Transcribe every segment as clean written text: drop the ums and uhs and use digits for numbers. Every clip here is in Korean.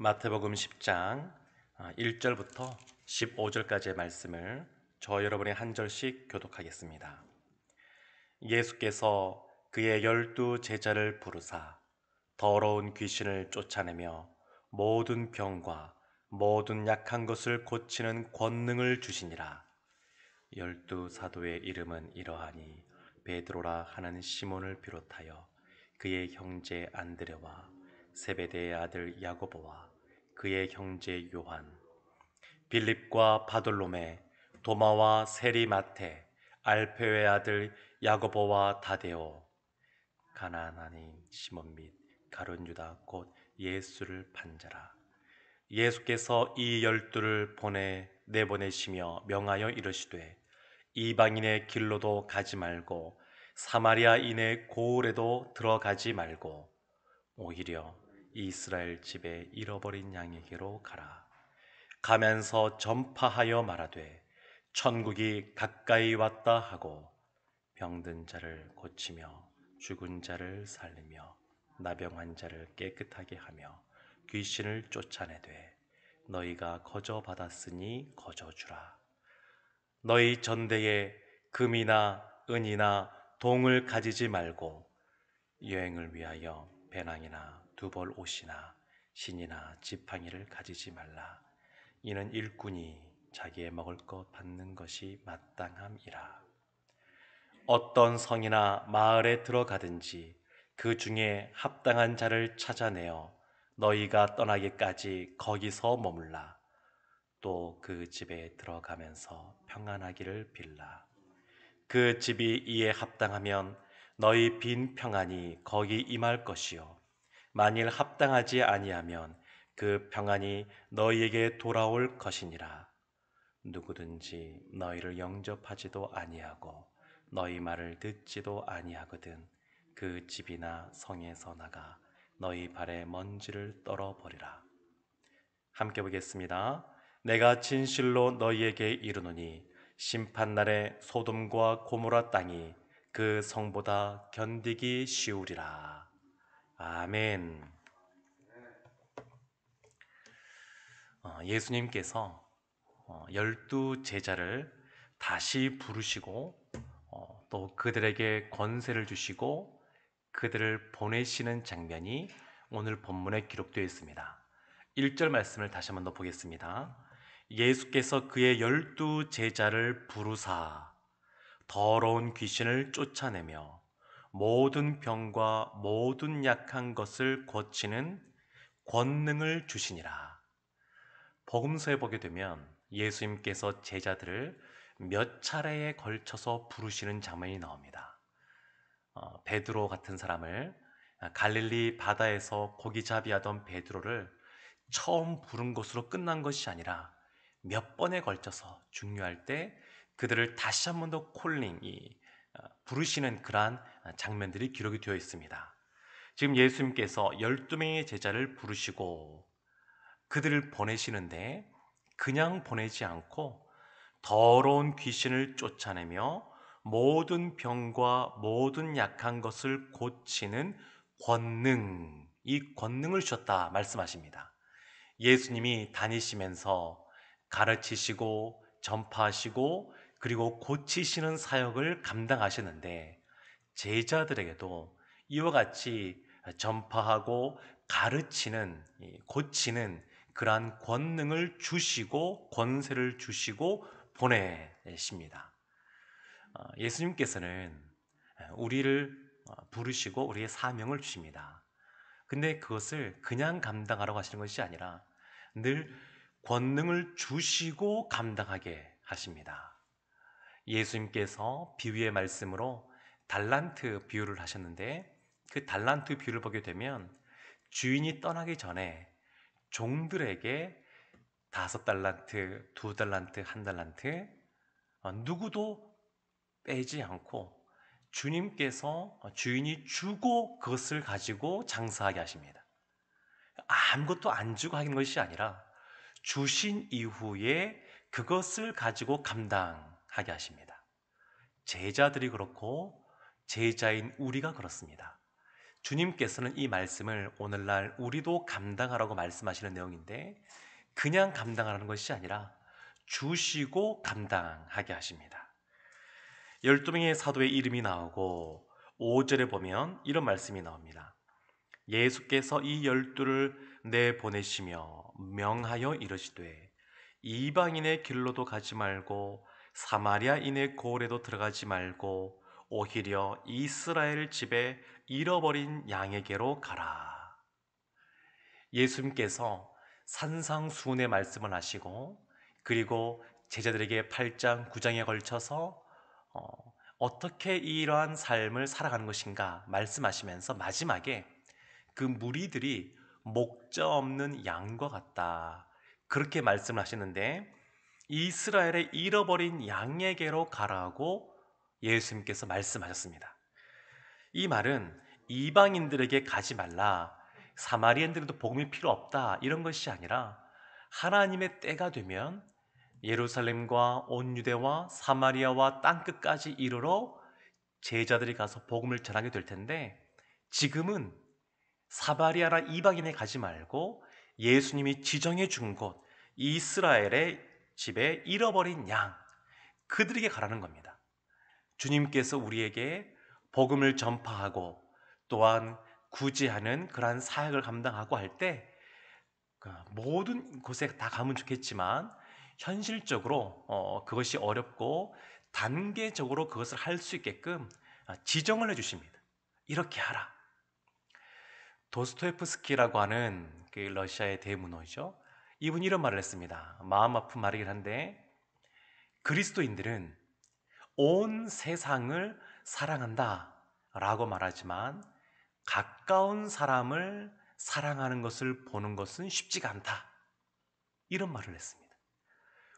마태복음 10장 1절부터 15절까지의 말씀을 저 여러분이 한 절씩 교독하겠습니다. 예수께서 그의 12 제자를 부르사 더러운 귀신을 쫓아내며 모든 병과 모든 약한 것을 고치는 권능을 주시니라. 12 사도의 이름은 이러하니 베드로라 하는 시몬을 비롯하여 그의 형제 안드레와 세베대의 아들 야고보와 그의 형제 요한, 빌립과 바돌로메, 도마와 세리마테, 알페의 아들 야고보와 다데오, 가나안인 시몬 및 가룟 유다 곧 예수를 판자라. 예수께서 이 12를 내보내시며 명하여 이르시되 이방인의 길로도 가지 말고 사마리아인의 고을에도 들어가지 말고 오히려 이스라엘 집에 잃어버린 양에게로 가라. 가면서 전파하여 말하되 천국이 가까이 왔다 하고 병든 자를 고치며 죽은 자를 살리며 나병한 자를 깨끗하게 하며 귀신을 쫓아내되 너희가 거저 받았으니 거저 주라. 너희 전대에 금이나 은이나 동을 가지지 말고 여행을 위하여 배낭이나 두벌 옷이나 신이나 지팡이를 가지지 말라. 이는 일꾼이 자기의 먹을 것 받는 것이 마땅함이라. 어떤 성이나 마을에 들어가든지 그 중에 합당한 자를 찾아내어 너희가 떠나기까지 거기서 머물라. 또 그 집에 들어가면서 평안하기를 빌라. 그 집이 이에 합당하면 너희 빈 평안이 거기 임할 것이요 만일 합당하지 아니하면 그 평안이 너희에게 돌아올 것이니라. 누구든지 너희를 영접하지도 아니하고 너희 말을 듣지도 아니하거든 그 집이나 성에서 나가 너희 발에 먼지를 떨어버리라. 함께 보겠습니다. 내가 진실로 너희에게 이르노니 심판날에 소돔과 고모라 땅이 그 성보다 견디기 쉬우리라. 아멘. 예수님께서 12 제자를 다시 부르시고 또 그들에게 권세를 주시고 그들을 보내시는 장면이 오늘 본문에 기록되어 있습니다. 1절 말씀을 다시 한번 더 보겠습니다. 예수께서 그의 12 제자를 부르사 더러운 귀신을 쫓아내며 모든 병과 모든 약한 것을 고치는 권능을 주시니라. 복음서에 보게 되면 예수님께서 제자들을 몇 차례에 걸쳐서 부르시는 장면이 나옵니다. 베드로 같은 사람을 갈릴리 바다에서 고기잡이하던 베드로를 처음 부른 것으로 끝난 것이 아니라 몇 번에 걸쳐서 중요할 때 그들을 다시 한 번 더 부르시는 그러한 장면들이 기록이 되어 있습니다. 지금 예수님께서 12명의 제자를 부르시고 그들을 보내시는데 그냥 보내지 않고 더러운 귀신을 쫓아내며 모든 병과 모든 약한 것을 고치는 권능, 이 권능을 주셨다 말씀하십니다. 예수님이 다니시면서 가르치시고 전파하시고 그리고 고치시는 사역을 감당하시는데 제자들에게도 이와 같이 전파하고 가르치는, 고치는 그러한 권능을 주시고 권세를 주시고 보내십니다. 예수님께서는 우리를 부르시고 우리의 사명을 주십니다. 근데 그것을 그냥 감당하라고 하시는 것이 아니라 늘 권능을 주시고 감당하게 하십니다. 예수님께서 비유의 말씀으로 달란트 비유를 하셨는데 그 달란트 비유를 보게 되면 주인이 떠나기 전에 종들에게 5달란트, 2달란트, 1달란트 누구도 빼지 않고 주님께서 주인이 주고 그것을 가지고 장사하게 하십니다. 아무것도 안 주고 하는 것이 아니라 주신 이후에 그것을 가지고 감당하게 하십니다. 제자들이 그렇고 제자인 우리가 그렇습니다. 주님께서는 이 말씀을 오늘날 우리도 감당하라고 말씀하시는 내용인데 그냥 감당하라는 것이 아니라 주시고 감당하게 하십니다. 12명의 사도의 이름이 나오고 5절에 보면 이런 말씀이 나옵니다. 예수께서 이 12를 내보내시며 명하여 이르시되 이방인의 길로도 가지 말고 사마리아인의 고을에도 들어가지 말고 오히려 이스라엘 집에 잃어버린 양에게로 가라. 예수님께서 산상수훈의 말씀을 하시고 그리고 제자들에게 8장, 9장에 걸쳐서 어떻게 이러한 삶을 살아가는 것인가 말씀하시면서 마지막에 그 무리들이 목자 없는 양과 같다. 그렇게 말씀을 하시는데 이스라엘의 잃어버린 양에게로 가라고 예수님께서 말씀하셨습니다. 이 말은 이방인들에게 가지 말라, 사마리아인들도 복음이 필요 없다 이런 것이 아니라 하나님의 때가 되면 예루살렘과 온 유대와 사마리아와 땅끝까지 이르러 제자들이 가서 복음을 전하게 될 텐데 지금은 사마리아나 이방인에 가지 말고 예수님이 지정해 준 곳 이스라엘의 집에 잃어버린 양 그들에게 가라는 겁니다. 주님께서 우리에게 복음을 전파하고 또한 구제하는 그러한 사역을 감당하고 할 때 모든 곳에 다 가면 좋겠지만 현실적으로 그것이 어렵고 단계적으로 그것을 할 수 있게끔 지정을 해주십니다. 이렇게 하라. 도스토옙스키라고 하는 그 러시아의 대문호죠. 이분이 이런 말을 했습니다. 마음 아픈 말이긴 한데 그리스도인들은 온 세상을 사랑한다 라고 말하지만 가까운 사람을 사랑하는 것을 보는 것은 쉽지가 않다. 이런 말을 했습니다.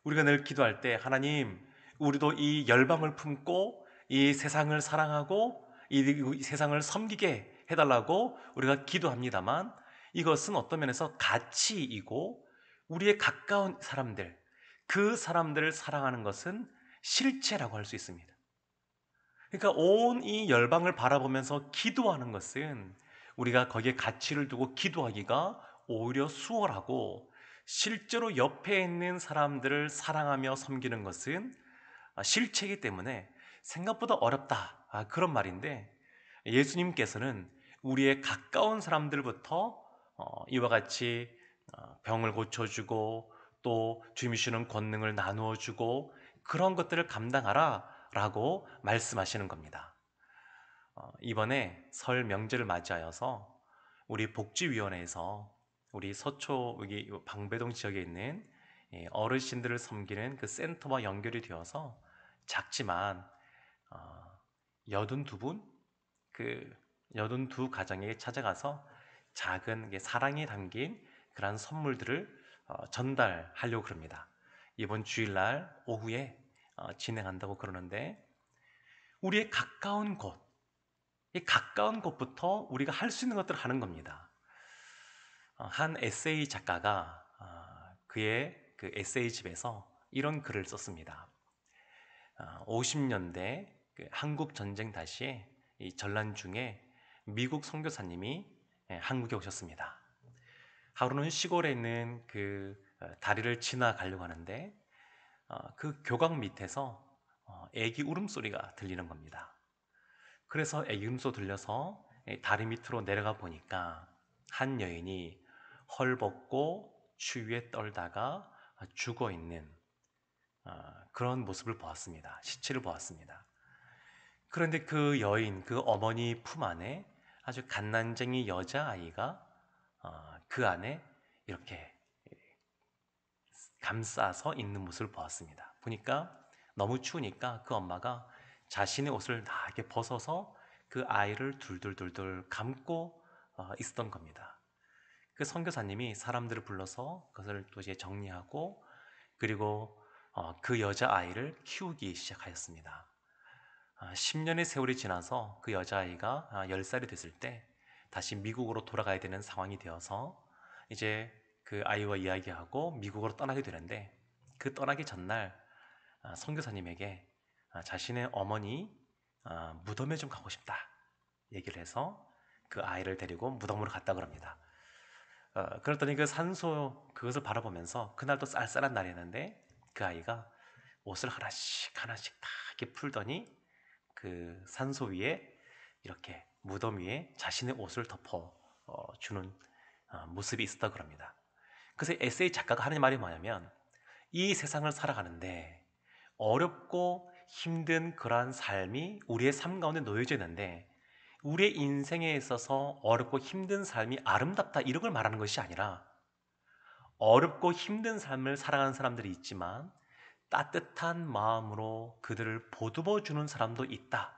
우리가 늘 기도할 때 하나님 우리도 이 열방을 품고 이 세상을 사랑하고 이 세상을 섬기게 해달라고 우리가 기도합니다만 이것은 어떤 면에서 가치이고 우리의 가까운 사람들 그 사람들을 사랑하는 것은 실체라고 할 수 있습니다. 그러니까 온 이 열방을 바라보면서 기도하는 것은 우리가 거기에 가치를 두고 기도하기가 오히려 수월하고 실제로 옆에 있는 사람들을 사랑하며 섬기는 것은 실체이기 때문에 생각보다 어렵다. 그런 말인데 예수님께서는 우리의 가까운 사람들부터 이와 같이 병을 고쳐주고 또 주님이 주시는 권능을 나누어 주고 그런 것들을 감당하라 라고 말씀하시는 겁니다. 이번에 설 명절을 맞이하여서 우리 복지위원회에서 우리 서초 여기 방배동 지역에 있는 어르신들을 섬기는 그 센터와 연결이 되어서 작지만 82분 그 82가정에게 찾아가서 작은 사랑이 담긴 그러한 선물들을 전달하려고 그럽니다. 이번 주일날 오후에 진행한다고 그러는데 우리의 가까운 곳, 이 가까운 곳부터 우리가 할 수 있는 것들을 하는 겁니다. 한 에세이 작가가 그의 그 에세이집에서 이런 글을 썼습니다. 50년대 그 한국 전쟁 당시에 이 전란 중에 미국 선교사님이 한국에 오셨습니다. 하루는 시골에 있는 그 다리를 지나가려고 하는데 그 교각 밑에서 애기 울음소리가 들리는 겁니다. 그래서 애기 울음소리 들려서 다리 밑으로 내려가 보니까 한 여인이 헐벗고 추위에 떨다가 죽어 있는 그런 모습을 보았습니다. 시체를 보았습니다. 그런데 그 여인, 그 어머니 품 안에 아주 갓난쟁이 여자아이가 그 안에 이렇게 감싸서 있는 모습을 보았습니다. 보니까 너무 추우니까 그 엄마가 자신의 옷을 다 이렇게 벗어서 그 아이를 둘둘둘둘 감고 있었던 겁니다. 그 선교사님이 사람들을 불러서 그것을 또 이제 정리하고 그리고 그 여자아이를 키우기 시작하였습니다. 10년의 세월이 지나서 그 여자아이가 10살이 됐을 때 다시 미국으로 돌아가야 되는 상황이 되어서 이제 그 아이와 이야기하고 미국으로 떠나게 되는데 그 떠나기 전날 선교사님에게 자신의 어머니 무덤에 좀 가고 싶다 얘기를 해서 그 아이를 데리고 무덤으로 갔다 그럽니다. 그랬더니 그 산소 그것을 바라보면서 그날도 쌀쌀한 날이었는데 그 아이가 옷을 하나씩 하나씩 다 이렇게 풀더니 그 산소 위에 이렇게 무덤 위에 자신의 옷을 덮어 주는 모습이 있었다 그럽니다. 그래서 에세이 작가가 하는 말이 뭐냐면 이 세상을 살아가는데 어렵고 힘든 그러한 삶이 우리의 삶 가운데 놓여져 있는데 우리의 인생에 있어서 어렵고 힘든 삶이 아름답다 이런 걸 말하는 것이 아니라 어렵고 힘든 삶을 살아가는 사람들이 있지만 따뜻한 마음으로 그들을 보듬어 주는 사람도 있다.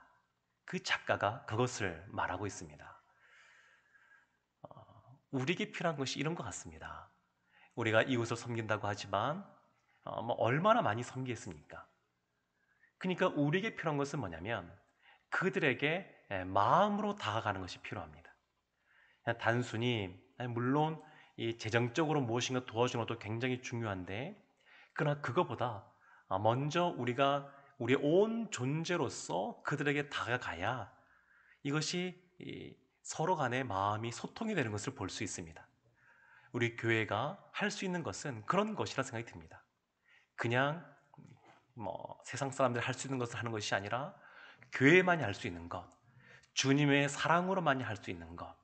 그 작가가 그것을 말하고 있습니다. 우리에게 필요한 것이 이런 것 같습니다. 우리가 이웃을 섬긴다고 하지만 얼마나 많이 섬기겠습니까? 그러니까 우리에게 필요한 것은 뭐냐면 그들에게 마음으로 다가가는 것이 필요합니다. 그냥 단순히 물론 이 재정적으로 무엇인가 도와주는 것도 굉장히 중요한데 그러나 그거보다 먼저 우리가 우리의 온 존재로서 그들에게 다가가야 이것이 서로 간의 마음이 소통이 되는 것을 볼 수 있습니다. 우리 교회가 할 수 있는 것은 그런 것이라 생각이 듭니다. 그냥 세상 사람들이 할 수 있는 것을 하는 것이 아니라 교회만이 할 수 있는 것, 주님의 사랑으로만이 할 수 있는 것,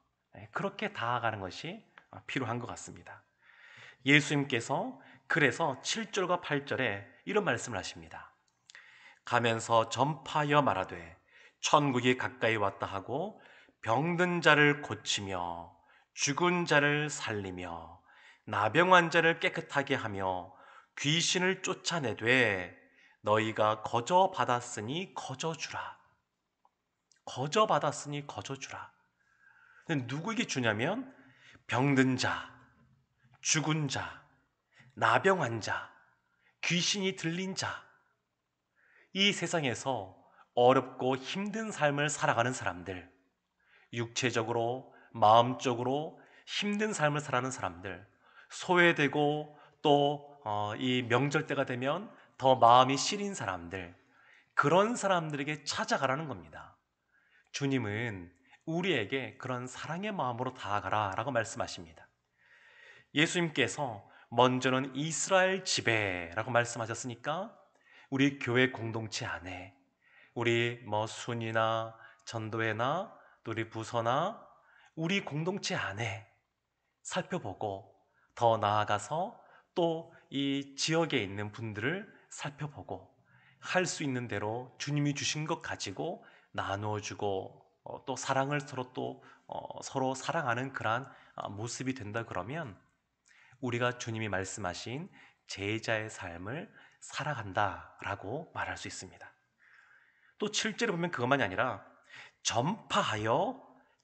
그렇게 다가가는 것이 필요한 것 같습니다. 예수님께서 그래서 7절과 8절에 이런 말씀을 하십니다. 가면서 전파하여 말하되 천국이 가까이 왔다 하고 병든 자를 고치며 죽은 자를 살리며 나병한 자를 깨끗하게 하며 귀신을 쫓아내되 너희가 거저 받았으니 거저 주라. 거저 받았으니 거저 주라. 누구에게 주냐면 병든 자, 죽은 자, 나병한 자, 귀신이 들린 자, 이 세상에서 어렵고 힘든 삶을 살아가는 사람들, 육체적으로, 마음적으로 힘든 삶을 살아가는 사람들, 소외되고 또 이 명절 때가 되면 더 마음이 시린 사람들, 그런 사람들에게 찾아가라는 겁니다. 주님은 우리에게 그런 사랑의 마음으로 다가가라 라고 말씀하십니다. 예수님께서 먼저는 이스라엘 지배라고 말씀하셨으니까 우리 교회 공동체 안에 우리 순이나 전도회나 또 우리 부서나 우리 공동체 안에 살펴보고 더 나아가서 또 이 지역에 있는 분들을 살펴보고 할 수 있는 대로 주님이 주신 것 가지고 나누어주고 또 사랑을 서로 사랑하는 그러한 모습이 된다 그러면 우리가 주님이 말씀하신 제자의 삶을 살아간다라고 말할 수 있습니다. 또 7절에 보면 그것만이 아니라 전파하여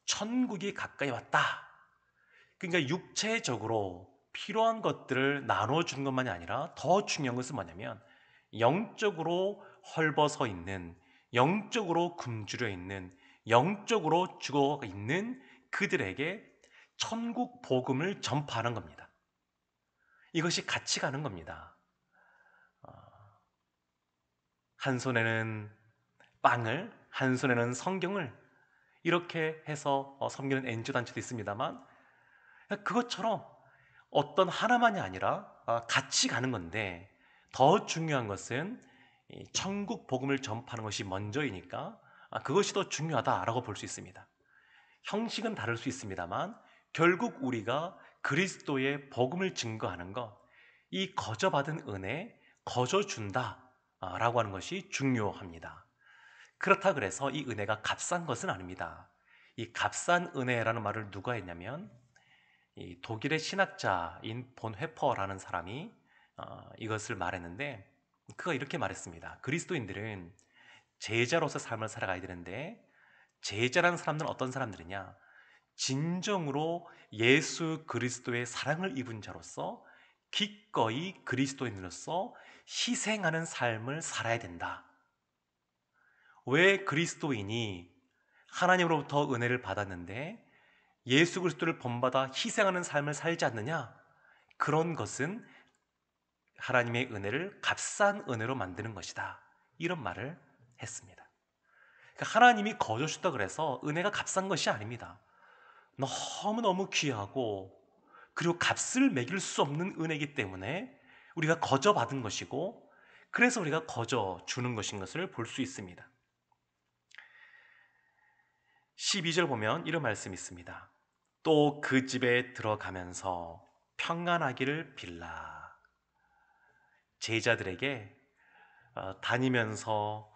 천국이 가까이 왔다. 그러니까 육체적으로 필요한 것들을 나눠주는 것만이 아니라 더 중요한 것은 뭐냐면 영적으로 헐벗어 있는, 영적으로 굶주려 있는, 영적으로 죽어 있는 그들에게 천국 복음을 전파하는 겁니다. 이것이 같이 가는 겁니다. 한 손에는 빵을, 한 손에는 성경을 이렇게 해서 섬기는 NGO 단체도 있습니다만 그것처럼 어떤 하나만이 아니라 같이 가는 건데 더 중요한 것은 천국 복음을 전파하는 것이 먼저이니까 그것이 더 중요하다라고 볼 수 있습니다. 형식은 다를 수 있습니다만 결국 우리가 그리스도의 복음을 증거하는 것, 이 거저받은 은혜, 거저 준다라고 하는 것이 중요합니다. 그렇다 그래서 이 은혜가 값싼 것은 아닙니다. 이 값싼 은혜라는 말을 누가 했냐면 이 독일의 신학자인 본 회퍼라는 사람이 이것을 말했는데 그가 이렇게 말했습니다. 그리스도인들은 제자로서 삶을 살아가야 되는데 제자라는 사람들은 어떤 사람들이냐? 진정으로 예수 그리스도의 사랑을 입은 자로서 기꺼이 그리스도인으로서 희생하는 삶을 살아야 된다. 왜 그리스도인이 하나님으로부터 은혜를 받았는데 예수 그리스도를 본받아 희생하는 삶을 살지 않느냐? 그런 것은 하나님의 은혜를 값싼 은혜로 만드는 것이다. 이런 말을 했습니다. 그러니까 하나님이 거저 주다 그래서 은혜가 값싼 것이 아닙니다. 너무너무 귀하고 그리고 값을 매길 수 없는 은혜이기 때문에 우리가 거저 받은 것이고 그래서 우리가 거저 주는 것인 것을 볼 수 있습니다. 12절 보면 이런 말씀이 있습니다. 또 그 집에 들어가면서 평안하기를 빌라. 제자들에게 다니면서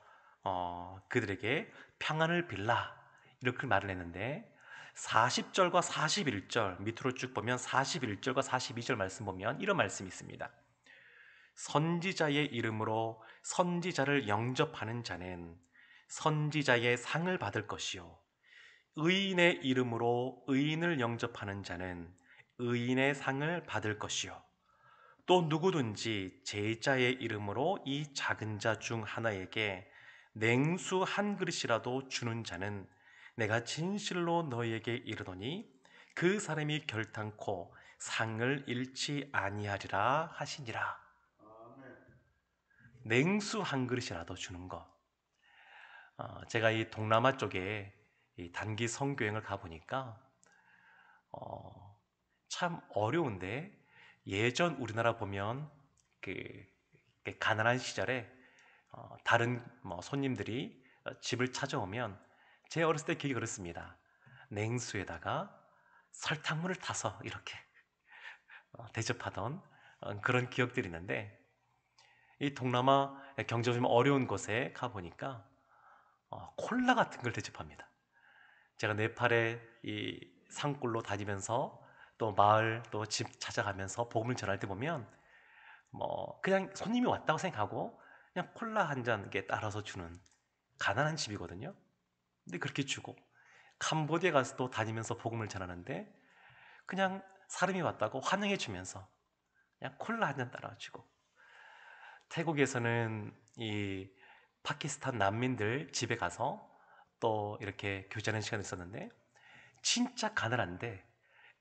그들에게 평안을 빌라 이렇게 말을 했는데 40절과 41절 밑으로 쭉 보면 41절과 42절 말씀 보면 이런 말씀이 있습니다. 선지자의 이름으로 선지자를 영접하는 자는 선지자의 상을 받을 것이요 의인의 이름으로 의인을 영접하는 자는 의인의 상을 받을 것이요 또 누구든지 제자의 이름으로 이 작은 자 중 하나에게 냉수 한 그릇이라도 주는 자는 내가 진실로 너희에게 이르노니 그 사람이 결탄코 상을 잃지 아니하리라 하시니라. 냉수 한 그릇이라도 주는 것. 제가 이 동남아 쪽에 이 단기 선교행을 가보니까 참 어려운데 예전 우리나라 보면 그 가난한 시절에 다른 손님들이 집을 찾아오면 제 어렸을 때 기억이 그렇습니다. 냉수에다가 설탕물을 타서 이렇게 대접하던 그런 기억들이 있는데 이 동남아 경제가 좀 어려운 곳에 가보니까 콜라 같은 걸 대접합니다. 제가 네팔에 이 산골로 다니면서 또 마을 또 집 찾아가면서 복음을 전할 때 보면 그냥 손님이 왔다고 생각하고 그냥 콜라 한 잔 따라서 주는 가난한 집이거든요. 근데 그렇게 주고 캄보디아 가서 또 다니면서 복음을 전하는데 그냥 사람이 왔다고 환영해 주면서 그냥 콜라 한 잔 따라 주고 태국에서는 이 파키스탄 난민들 집에 가서 또 이렇게 교제하는 시간이 있었는데 진짜 가난한데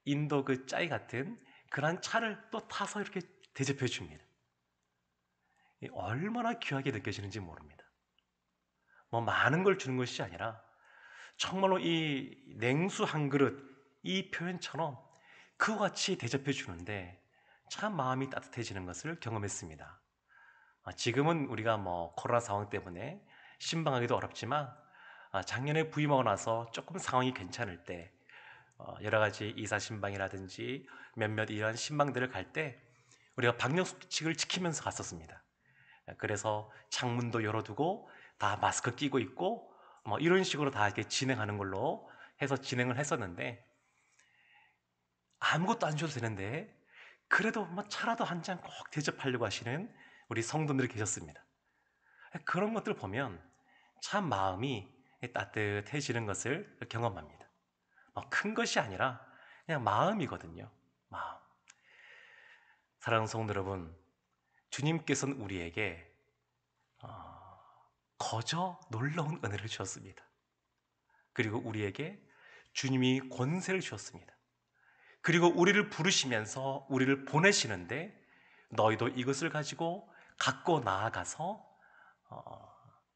인도 그 짜이 같은 그런 차를 또 타서 이렇게 대접해 줍니다. 얼마나 귀하게 느껴지는지 모릅니다. 많은 걸 주는 것이 아니라 정말로 이 냉수 한 그릇 이 표현처럼 그와 같이 대접해 주는데 참 마음이 따뜻해지는 것을 경험했습니다. 지금은 우리가 코로나 상황 때문에 신방하기도 어렵지만 작년에 부임하고 나서 조금 상황이 괜찮을 때 여러 가지 이사 신방이라든지 몇몇 이런 신방들을 갈 때 우리가 방역 수칙을 지키면서 갔었습니다. 그래서 창문도 열어두고 다 마스크 끼고 있고 이런 식으로 다 이렇게 진행하는 걸로 해서 진행을 했었는데 아무것도 안 줘도 되는데 그래도 차라도 한 잔 꼭 대접하려고 하시는 우리 성도들이 계셨습니다. 그런 것들 보면 참 마음이 따뜻해지는 것을 경험합니다. 큰 것이 아니라 그냥 마음이거든요. 마음. 사랑하는 성도 여러분, 주님께서는 우리에게 거저 놀라운 은혜를 주셨습니다. 그리고 우리에게 주님이 권세를 주셨습니다. 그리고 우리를 부르시면서 우리를 보내시는데 너희도 이것을 가지고 갖고 나아가서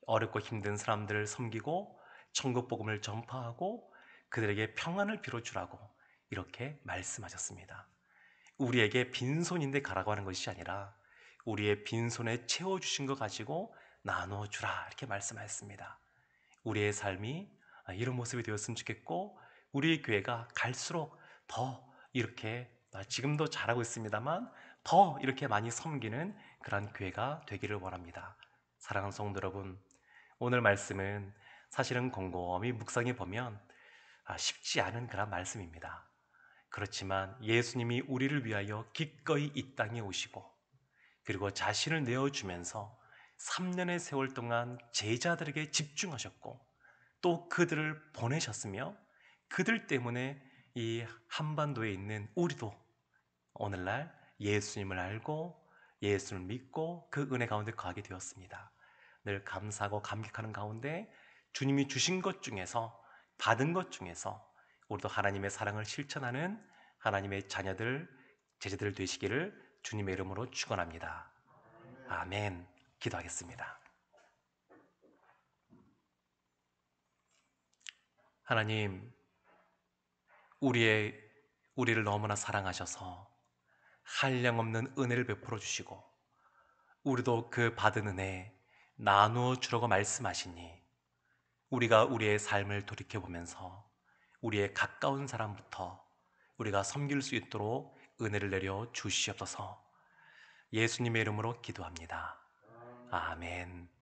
어렵고 힘든 사람들을 섬기고 천국 복음을 전파하고 그들에게 평안을 빌어주라고 이렇게 말씀하셨습니다. 우리에게 빈손인데 가라고 하는 것이 아니라 우리의 빈손에 채워주신 것 가지고 나눠주라 이렇게 말씀하셨습니다. 우리의 삶이 이런 모습이 되었으면 좋겠고 우리의 교회가 갈수록 더 이렇게 지금도 잘하고 있습니다만 더 이렇게 많이 섬기는 그런 교회가 되기를 원합니다. 사랑하는 성도 여러분, 오늘 말씀은 사실은 곰곰이 묵상해 보면 쉽지 않은 그런 말씀입니다. 그렇지만 예수님이 우리를 위하여 기꺼이 이 땅에 오시고 그리고 자신을 내어주면서 3년의 세월 동안 제자들에게 집중하셨고 또 그들을 보내셨으며 그들 때문에 이 한반도에 있는 우리도 오늘날 예수님을 알고 예수를 믿고 그 은혜 가운데 거하게 되었습니다. 늘 감사하고 감격하는 가운데 주님이 주신 것 중에서 받은 것 중에서 우리도 하나님의 사랑을 실천하는 하나님의 자녀들, 제자들 되시기를 주님의 이름으로 축원합니다. 아멘. 기도하겠습니다. 하나님, 우리를 너무나 사랑하셔서 한량없는 은혜를 베풀어 주시고 우리도 그 받은 은혜 나누어 주라고 말씀하시니 우리가 우리의 삶을 돌이켜 보면서 우리의 가까운 사람부터 우리가 섬길 수 있도록 은혜를 내려 주시옵소서. 예수님의 이름으로 기도합니다. 아멘.